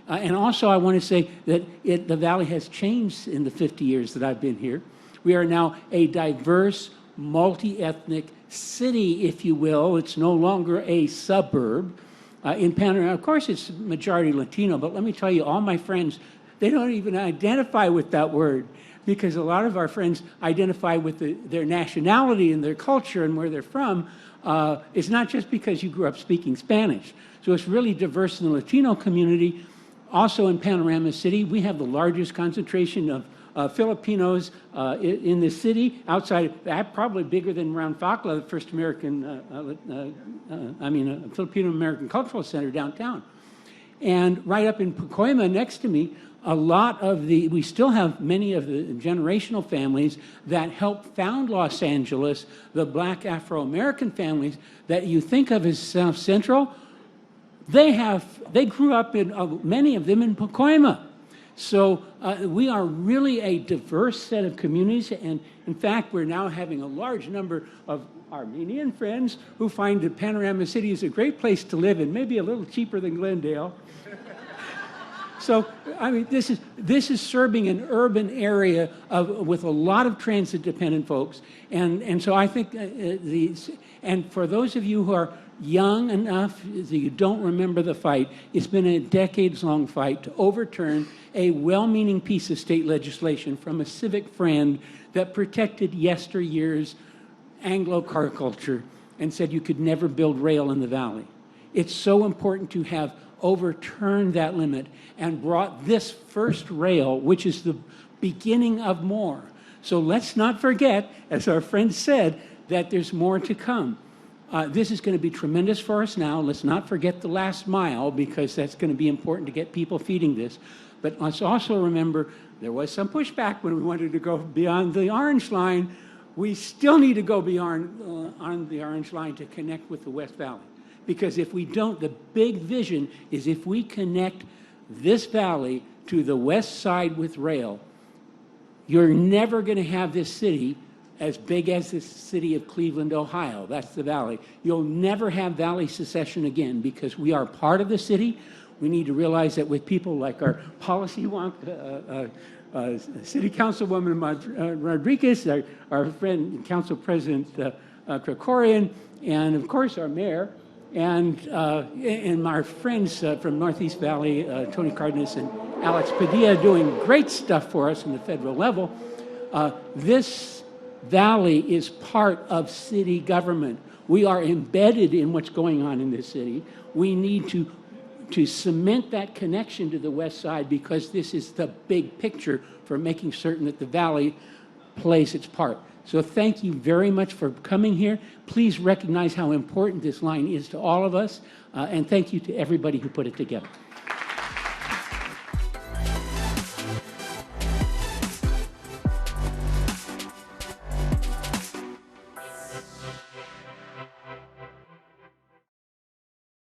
And also I want to say that the Valley has changed in the 50 years that I've been here. We are now a diverse, multi-ethnic city, if you will. It's no longer a suburb. In Panorama, of course, it's majority Latino, but let me tell you, all my friends, they don't even identify with that word, because a lot of our friends identify with their nationality and their culture and where they're from. It's not just because you grew up speaking Spanish. So it's really diverse in the Latino community. Also in Panorama City, we have the largest concentration of Filipinos in the city, outside, probably bigger than around Facla, the first Filipino-American Cultural Center downtown. And right up in Pacoima next to me, we still have many of the generational families that helped found Los Angeles, the Black Afro-American families that you think of as South Central. They grew up in, many of them in Pacoima. So we are really a diverse set of communities, and in fact, we're now having a large number of Armenian friends who find that Panorama City is a great place to live and maybe a little cheaper than Glendale. So, I mean, this is serving an urban area with a lot of transit-dependent folks, and so I think and for those of you who are young enough that you don't remember the fight, it's been a decades-long fight to overturn a well-meaning piece of state legislation from a civic friend that protected yesteryear's Anglo car culture and said you could never build rail in the valley. It's so important to have overturned that limit and brought this first rail, which is the beginning of more. So let's not forget, as our friend said, that there's more to come. This is going to be tremendous for us now. Let's not forget the last mile, because that's going to be important to get people feeding this. But let's also remember there was some pushback when we wanted to go beyond the orange line. We still need to go beyond on the orange line to connect with the West Valley. Because if we don't, the big vision is if we connect this valley to the west side with rail, you're never going to have this city as big as the city of Cleveland, Ohio. That's the valley. You'll never have valley secession again, because we are part of the city. We need to realize that with people like our policy wonk, City Councilwoman Rodriguez, our friend Council President Krikorian, and of course our mayor, and our friends from Northeast Valley, Tony Cardenas and Alex Padilla, doing great stuff for us in the federal level. This valley is part of city government. We are embedded in what's going on in this city. We need to cement that connection to the west side, because this is the big picture for making certain that the valley plays its part. So thank you very much for coming here. Please recognize how important this line is to all of us, and thank you to everybody who put it together.